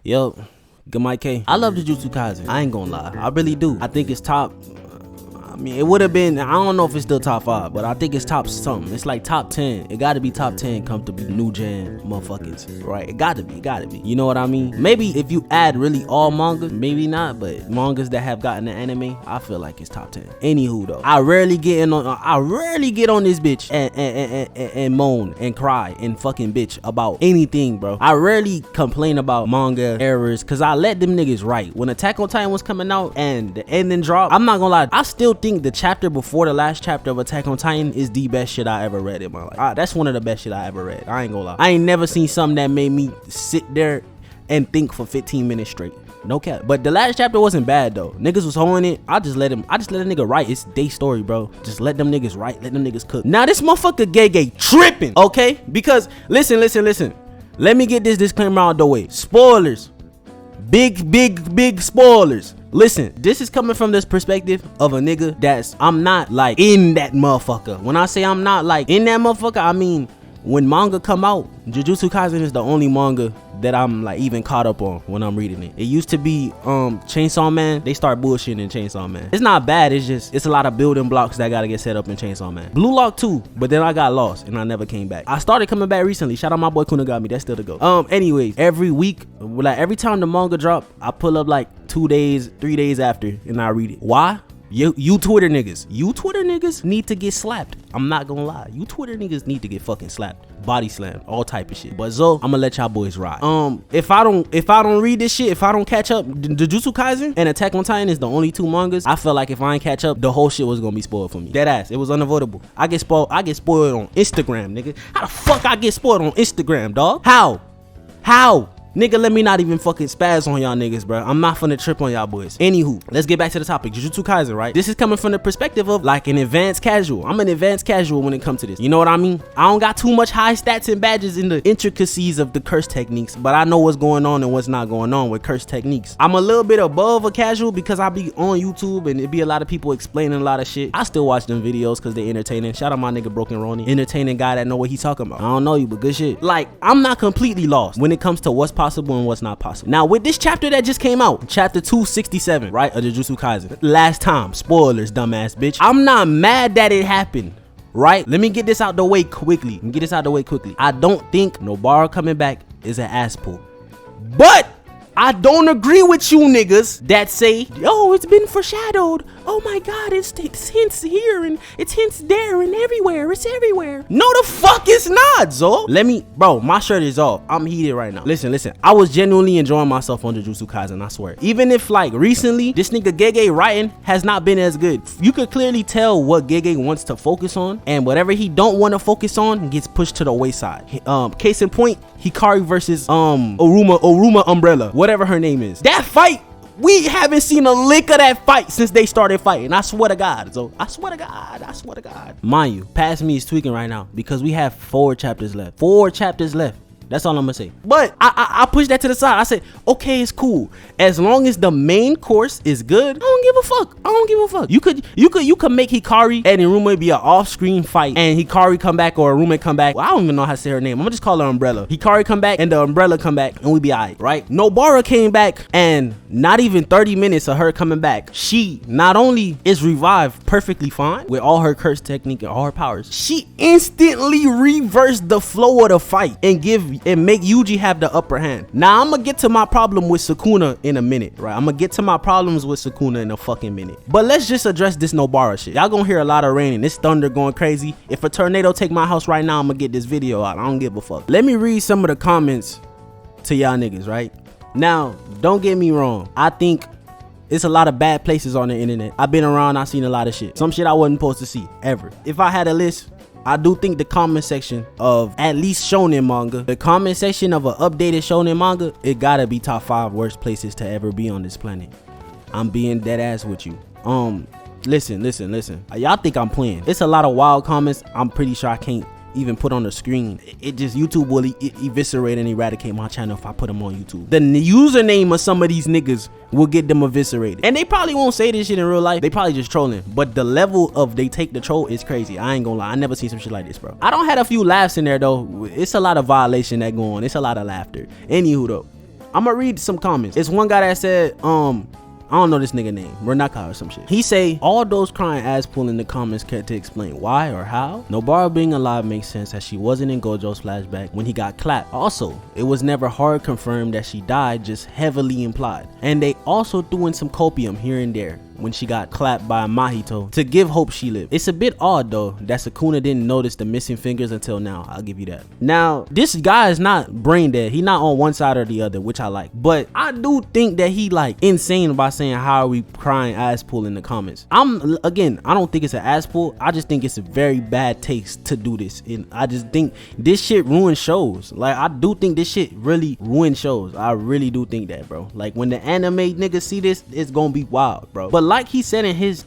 Yo, good Mike K. I love Jujutsu Kaisen. I ain't gonna lie. I really do. I think it's top. I mean, it would have been, I don't know if it's still top 5, but I think it's top something. It's like top 10. It gotta be top 10 comfortably. New gen motherfuckers, right? It gotta be. You know what I mean? Maybe if you add really all manga, maybe not, but mangas that have gotten the anime, I feel like it's top 10. Anywho though, I rarely get on this bitch and moan and cry and fucking bitch about anything, bro. I rarely complain about manga errors because I let them niggas write. When Attack on Titan was coming out and the ending dropped, I'm not gonna lie, I still think the chapter before the last chapter of Attack on Titan is the best shit I ever read in my life. That's one of the best shit I ever read. I ain't gonna lie. I ain't never seen something that made me sit there and think for 15 minutes straight. No cap. But the last chapter wasn't bad though. Niggas was holding it. I just let a nigga write. It's their story, bro. Just let them niggas write. Let them niggas cook. Now this motherfucker gege tripping, okay? Because listen. Let me get this disclaimer out the way. Spoilers. Big spoilers. Listen, this is coming from this perspective of a nigga I'm not like in that motherfucker. When I say I'm not like in that motherfucker, I mean when manga come out, Jujutsu Kaisen is the only manga that I'm like even caught up on when I'm reading it. It used to be Chainsaw Man. They start bullshitting in Chainsaw Man. It's not bad, it's a lot of building blocks that gotta get set up in Chainsaw Man. Blue Lock too, but then I got lost and I never came back. I started coming back recently. Shout out my boy Kunagami, that's still the go. Anyways, every week, like every time the manga drop, I pull up like 2 days, 3 days after and I read it. Why? You Twitter niggas need to get slapped. I'm not gonna lie. You Twitter niggas need to get fucking slapped. Body slammed, all type of shit. But Zo, I'ma let y'all boys ride. If I don't read this shit, if I don't catch up, Jujutsu Kaisen and Attack on Titan is the only 2 mangas. I feel like if I ain't catch up, the whole shit was gonna be spoiled for me. Dead ass. It was unavoidable. I get spoiled on Instagram, nigga. How the fuck I get spoiled on Instagram, dog? How? Nigga, let me not even fucking spaz on y'all niggas, bro. I'm not finna trip on y'all boys. Anywho, let's get back to the topic. Jujutsu Kaisen, right? This is coming from the perspective of like an advanced casual. I'm an advanced casual when it comes to this. You know what I mean? I don't got too much high stats and badges in the intricacies of the curse techniques, but I know what's going on and what's not going on with curse techniques. I'm a little bit above a casual because I be on YouTube and it be a lot of people explaining a lot of shit. I still watch them videos because they entertaining. Shout out my nigga Broken Ronnie. Entertaining guy that know what he talking about. I don't know you, but good shit. Like, I'm not completely lost when it comes to what's possible and what's not possible. Now with this chapter that just came out, chapter 267, right, of Jujutsu Kaisen, last time, spoilers, dumbass bitch, I'm not mad that it happened, right? Let me get this out the way quickly. I don't think Nobara coming back is an ass pull, but I don't agree with you niggas that say, yo, it's been foreshadowed. Oh my god, it's hints here and it's hints there and everywhere. It's everywhere. No, the fuck it's not, Zo. Bro, my shirt is off. I'm heated right now. Listen. I was genuinely enjoying myself on Jujutsu Kaisen, I swear. Even if like recently, this nigga Gege writing has not been as good. You could clearly tell what Gege wants to focus on, and whatever he don't want to focus on gets pushed to the wayside. Case in point, Hikari versus Oruma Umbrella, whatever her name is. That fight, we haven't seen a lick of that fight since they started fighting. I swear to God. So I swear to God. Mind you, past me is tweaking right now because we have 4 chapters left. That's all I'm gonna say. But I pushed that to the side. I said, okay, it's cool. As long as the main course is good, I don't give a fuck. You could make Hikari and Iruma be an off-screen fight and Hikari come back or Iruma come back. Well, I don't even know how to say her name. I'm gonna just call her Umbrella. Hikari come back and the Umbrella come back and we be alright, right? Nobara came back and not even 30 minutes of her coming back, she not only is revived perfectly fine with all her curse technique and all her powers, she instantly reversed the flow of the fight and make Yuji have the upper hand. Now I'm gonna get to my problem with Sukuna in a minute, right? I'm gonna get to my problems with Sukuna in a fucking minute. But let's just address this Nobara shit. Y'all gonna hear a lot of rain and this thunder going crazy. If a tornado take my house right now, I'm gonna get this video out. I don't give a fuck. Let me read some of the comments to y'all niggas, right? Now, don't get me wrong. I think it's a lot of bad places on the internet. I've been around, I've seen a lot of shit. Some shit I wasn't supposed to see, ever. If I had a list, I do think the comment section of at least shonen manga, the comment section of an updated shonen manga, it gotta be top 5 worst places to ever be on this planet. I'm being dead ass with you. Listen. Y'all think I'm playing. It's a lot of wild comments. I'm pretty sure I can't even put on the screen. It just, YouTube will eviscerate and eradicate my channel if I put them on YouTube. The username of some of these niggas will get them eviscerated, and they probably won't say this shit in real life. They probably just trolling, but the level of they take the troll is crazy. I ain't gonna lie, I never seen some shit like this, bro. I don't had a few laughs in there though. It's a lot of violation that go on. It's a lot of laughter. Anywho though, I'm gonna read some comments. It's one guy that said, I don't know this nigga name, Renaka or some shit. He say, all those crying ass pull in the comments care to explain why or how? Nobara being alive makes sense as she wasn't in Gojo's flashback when he got clapped. Also, it was never hard confirmed that she died, just heavily implied. And they also threw in some copium here and there when she got clapped by Mahito to give hope she lived. It's a bit odd though that Sukuna didn't notice the missing fingers until now. I'll give you that. Now, this guy is not brain dead. He not on one side or the other, which I like. But I do think that he like insane by saying, how are we crying ass pull in the comments? I don't think it's an ass pull. I just think it's a very bad taste to do this. And I just think this shit ruins shows. Like, I do think this shit really ruins shows. I really do think that, bro. Like, when the anime niggas see this, it's gonna be wild, bro. But like he said in his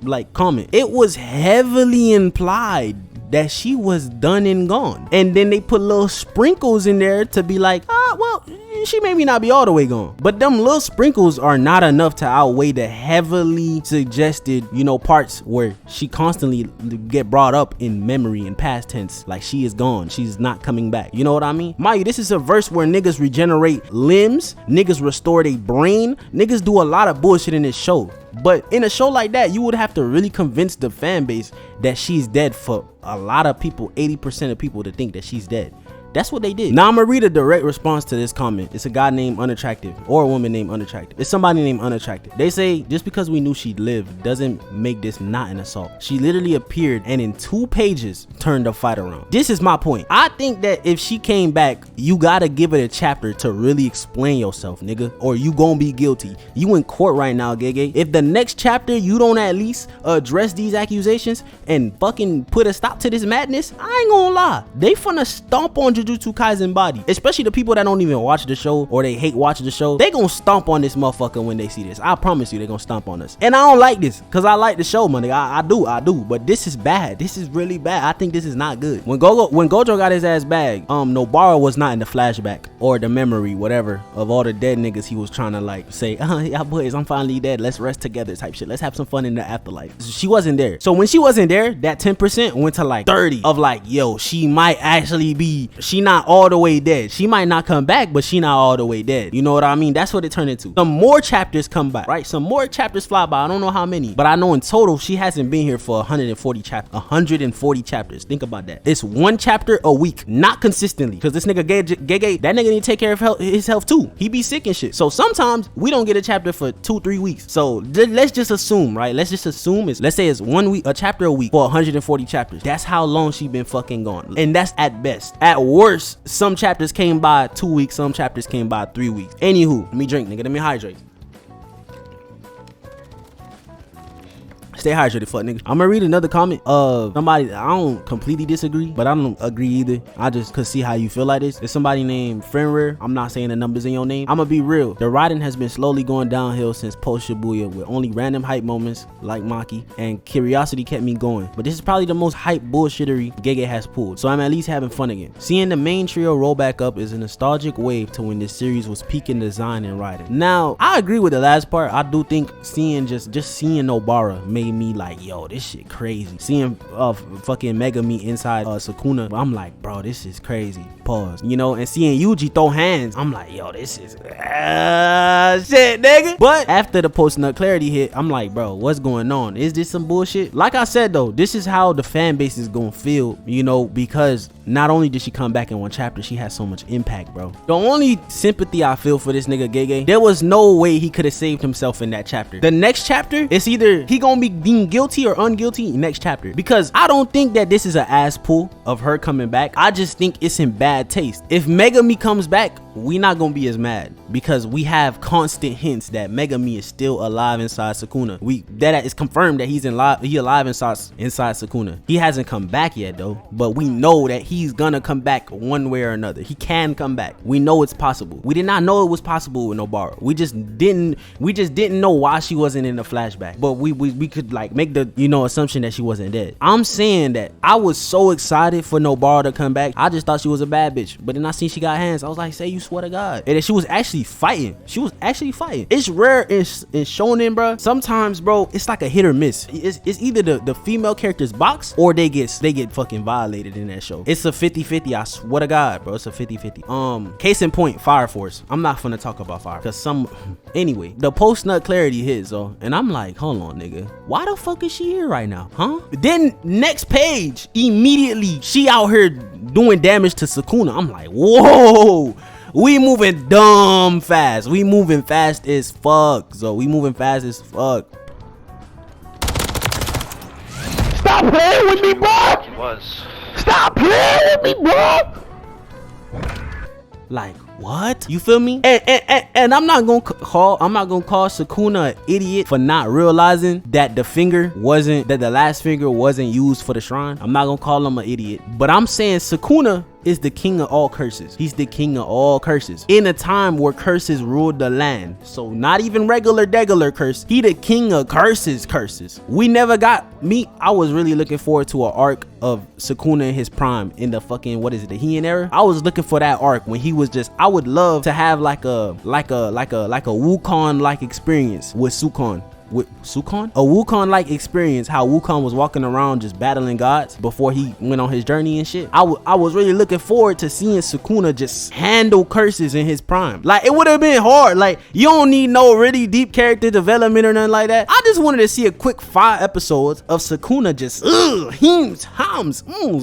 like comment, it was heavily implied that she was done and gone, and then they put little sprinkles in there to be like, well, she maybe not be all the way gone, but them little sprinkles are not enough to outweigh the heavily suggested, you know, parts where she constantly get brought up in memory in past tense, like she is gone, she's not coming back. You know what I mean? Mayu, this is a verse where niggas regenerate limbs, niggas restore their brain, niggas do a lot of bullshit in this show. But in a show like that, you would have to really convince the fan base that she's dead for a lot of people, 80% of people, to think that she's dead. That's what they did. Now I'm gonna read a direct response to this comment. It's a guy named Unattractive, or a woman named Unattractive. It's somebody named Unattractive. They say, just because we knew she'd live doesn't make this not an assault. She literally appeared and in 2 pages turned the fight around. This is my point. I think that if she came back, you gotta give it a chapter to really explain yourself, nigga, or you gonna be guilty. You in court right now, Gege. If the next chapter you don't at least address these accusations and fucking put a stop to this madness, I ain't gonna lie, they finna stomp on Jujutsu Kaisen body, especially the people that don't even watch the show or they hate watching the show. They gonna stomp on this motherfucker when they see this. I promise you, they gonna stomp on us. And I don't like this because I like the show, money. I do. But this is bad. This is really bad. I think this is not good. When Gojo got his ass bagged, Nobara was not in the flashback or the memory, whatever, of all the dead niggas he was trying to like say, yeah, boys, I'm finally dead. Let's rest together type shit. Let's have some fun in the afterlife. She wasn't there. So when she wasn't there, that 10% went to like 30 of like, yo, she might actually be, she not all the way dead. She might not come back, but she not all the way dead. You know what I mean? That's what it turned into. Some more chapters come by, right? Some more chapters fly by. I don't know how many, but I know in total she hasn't been here for 140 chapters. 140 chapters. Think about that. It's 1 chapter a week, not consistently, because this nigga Gege, that nigga need to take care of his health too. He be sick and shit. So sometimes we don't get a chapter for 2-3 weeks. So let's just assume, right? Let's just assume let's say it's 1 week, a chapter a week for 140 chapters. That's how long she been fucking gone, and that's at best. At worst, some chapters came by 2 weeks, some chapters came by 3 weeks. Anywho, let me drink, nigga. Let me hydrate. Stay hydrated, fuck nigga. I'm gonna read another comment of somebody I don't completely disagree, but I don't agree either. I just could see how you feel like this. It's somebody named Fenrir. I'm not saying the numbers in your name. I'm gonna be real. The writing has been slowly going downhill since post Shibuya, with only random hype moments like Maki, and curiosity kept me going. But this is probably the most hype bullshittery Gege has pulled, so I'm at least having fun again. Seeing the main trio roll back up is a nostalgic wave to when this series was peaking design and writing. Now, I agree with the last part. I do think seeing just seeing Nobara made me like, yo, this shit crazy. Seeing fucking Megami inside Sukuna, I'm like, bro, this is crazy. Pause. You know, and seeing Yuji throw hands, I'm like, yo, this is shit, nigga. But after the post nut clarity hit, I'm like, bro, what's going on? Is this some bullshit? Like I said though, this is how the fan base is gonna feel, you know, because not only did she come back in 1 chapter, she has so much impact, bro. The only sympathy I feel for this nigga Gege, there was no way he could have saved himself in that chapter. The next chapter, it's either he gonna be being guilty or unguilty next chapter, because I don't think that this is an ass pull of her coming back. I just think it's in bad taste. If Megami comes back, we not gonna be as mad because we have constant hints that Megami is still alive inside Sukuna. That is confirmed that he alive inside Sukuna. He hasn't come back yet though, but we know that he's gonna come back one way or another. He can come back. We know it's possible. We did not know it was possible with Nobara. We just didn't know why she wasn't in the flashback, but we like make the assumption that she wasn't dead. I'm saying that I was so excited for Nobara to come back. I just thought she was a bad bitch, but then I seen she got hands. I was like, say you swear to God. And then she was actually fighting. It's rare in shonen, bro. Sometimes, bro, it's like a hit or miss. It's either the female characters box or they get fucking violated in that show. It's a 50-50. I swear to God, bro. It's a 50-50. Case in point, Fire Force. I'm not finna talk about Fire because anyway, the post nut clarity hits, though, and I'm like, hold on, nigga, why the fuck is she here right now, huh? Then next page, immediately she out here doing damage to Sukuna. I'm like, whoa, we moving dumb fast. We moving fast as fuck. So we moving fast as fuck. Stop playing with me, bro. Stop playing with me, bro. Like, what? You feel me? And I'm not gonna call Sukuna an idiot for not realizing that the last finger wasn't used for the shrine. I'm not gonna call him an idiot, but I'm saying Sukuna is the king of all curses. He's the king of all curses in a time where curses ruled the land. So not even regular curse. He the king of curses. We never got I was really looking forward to an arc of Sukuna in his prime in the fucking, what is it, the Heian era. I was looking for that arc when he was just, I would love to have like a Wukong like experience with Sukon. A Wukong like experience, how Wukong was walking around just battling gods before he went on his journey and shit. I was really looking forward to seeing Sukuna just handle curses in his prime. Like, it would have been hard. Like, you don't need no really deep character development or nothing like that. I just wanted to see a quick 5 episodes of Sukuna just hums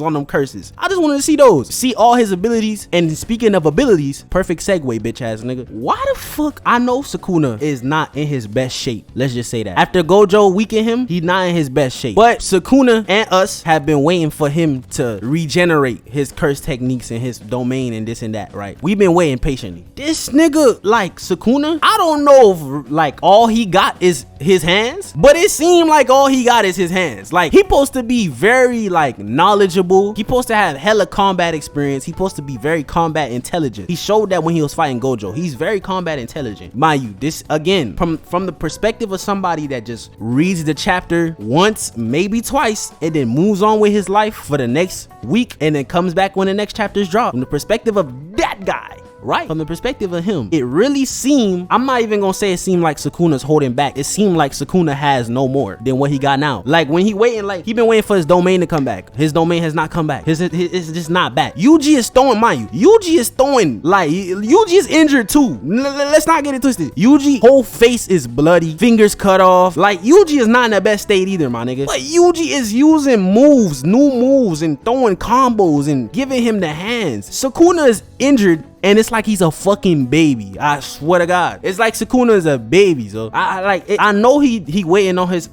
on them curses. I just wanted to see those, see all his abilities. And speaking of abilities, perfect segue, bitch ass nigga, why the fuck I know Sukuna is not in his best shape? Let's just say that after Gojo weakened him, he's not in his best shape. But Sukuna and us have been waiting for him to regenerate his curse techniques and his domain and this and that, right? We've been waiting patiently. This nigga, like Sukuna, I don't know if like all he got is his hands, but it seemed like all he got is his hands. Like, he supposed to be very like knowledgeable. He supposed to have hella combat experience. He supposed to be very combat intelligent. He showed that when he was fighting Gojo. He's very combat intelligent. Mind you, this again from the perspective of somebody that just reads the chapter once, maybe twice, and then moves on with his life for the next week and then comes back when the next chapters drop. From the perspective of that guy, right? From the perspective of him, it really seemed, I'm not even gonna say it seemed like Sukuna's holding back. It seemed like Sukuna has no more than what he got now. Like, when he waiting, like, he been waiting for his domain to come back. His domain has not come back. It's just not back. Yuji is throwing, mind you, Yuji is throwing, like, Yuji is injured too. Let's not get it twisted. Yuji whole face is bloody, fingers cut off. Like, Yuji is not in the best state either, my nigga. But Yuji is using moves, new moves, and throwing combos and giving him the hands. Sukuna is injured, and it's like he's a fucking baby. I swear to God, it's like Sukuna is a baby. So I know he waiting on his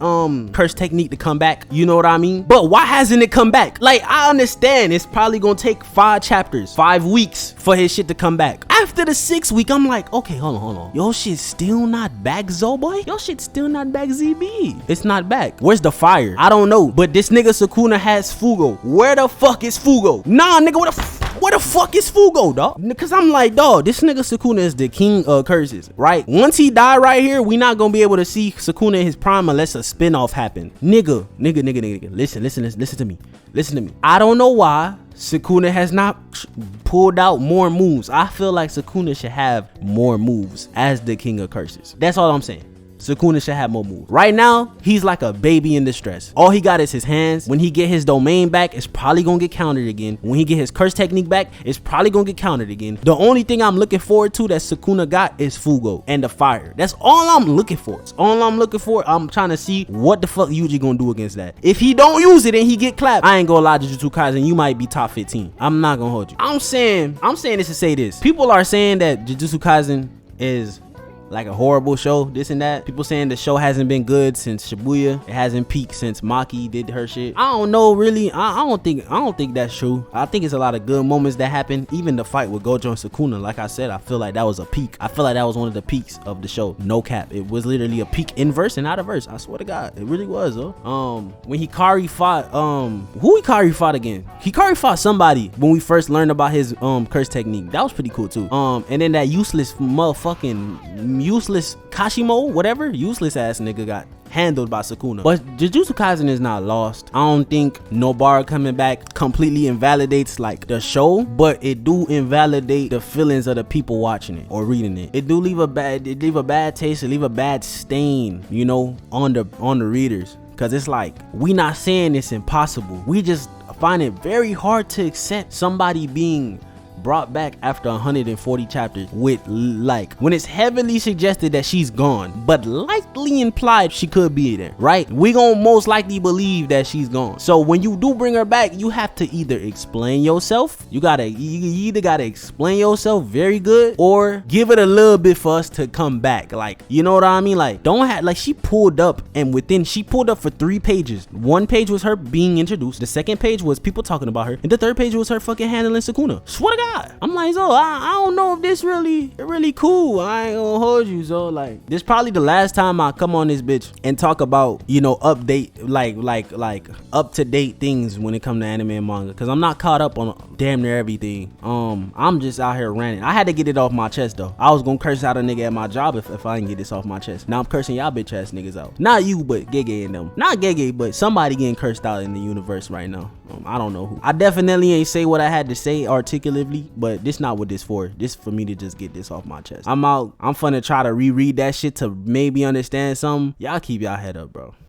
curse technique to come back. You know what I mean? But why hasn't it come back? Like, I understand it's probably gonna take 5 chapters, 5 weeks for his shit to come back. After the 6th week, I'm like, okay, hold on. Yo, shit's still not back, Zoboy. Yo, shit's still not back, ZB. It's not back. Where's the fire? I don't know. But this nigga Sukuna has Fugo. Where the fuck is Fugo? Nah, nigga, where the fuck is Fugo, dog? Because I'm like, dog, this nigga Sukuna is the king of curses, right? Once he die right here, we not gonna be able to see Sukuna in his prime unless a spinoff happen. Nigga, listen to me. I don't know why Sukuna has not pulled out more moves. I feel like Sukuna should have more moves as the king of curses. That's all I'm saying. Sukuna should have more moves. Right now, he's like a baby in distress. All he got is his hands. When he get his domain back, it's probably gonna get countered again. When he get his curse technique back, it's probably gonna get countered again. The only thing I'm looking forward to that Sukuna got is Fugo and the fire. That's all I'm looking for. It's all I'm looking for. I'm trying to see what the fuck Yuji gonna do against that. If he don't use it and he get clapped, I ain't gonna lie, Jujutsu Kaisen, you might be top 15. I'm not gonna hold you. I'm saying this to say this. People are saying that Jujutsu Kaisen is like a horrible show, this and that. People saying the show hasn't been good since Shibuya. It hasn't peaked since Maki did her shit. I don't know, really. I don't think that's true. I think it's a lot of good moments that happen. Even the fight with Gojo and Sukuna, like I said, I feel like that was a peak. I feel like that was one of the peaks of the show. No cap. It was literally a peak in verse and out of verse. I swear to God, it really was, though. When Hikari fought, who Hikari fought again? Hikari fought somebody when we first learned about his curse technique. That was pretty cool too. And then that useless Kashimo, whatever, useless ass nigga got handled by Sukuna. But Jujutsu Kaisen is not lost. I don't think Nobara coming back completely invalidates like the show, but it do invalidate the feelings of the people watching it or reading it. It leave a bad taste, it leave a bad stain, you know, on the readers. Cause it's like, we not saying it's impossible. We just find it very hard to accept somebody being brought back after 140 chapters with, like, when it's heavily suggested that she's gone, but likely implied she could be there, right? We gonna most likely believe that she's gone. So when you do bring her back, you have to either explain yourself, you either gotta explain yourself very good, or give it a little bit for us to come back. Like, you know what I mean? Like, don't have, like, she pulled up, and she pulled up for 3 pages. 1 page was her being introduced, the 2nd page was people talking about her, and the 3rd page was her fucking handling Sukuna. Swear to God. I'm like, so I don't know if this really cool. I ain't gonna hold you. So like, this probably the last time I come on this bitch and talk about, you know, update, like up to date things when it comes to anime and manga, because I'm not caught up on damn near everything. I'm just out here ranting. I had to get it off my chest though. I was gonna curse out a nigga at my job if I didn't get this off my chest. Now I'm cursing y'all bitch ass niggas out. Not you, but Gege and them. Not Gege, but somebody getting cursed out in the universe right now. I don't know who. I definitely ain't say what I had to say articulately, but this not what this for. This for me to just get this off my chest. I'm out. I'm finna try to reread that shit to maybe understand something. Y'all keep y'all head up, bro.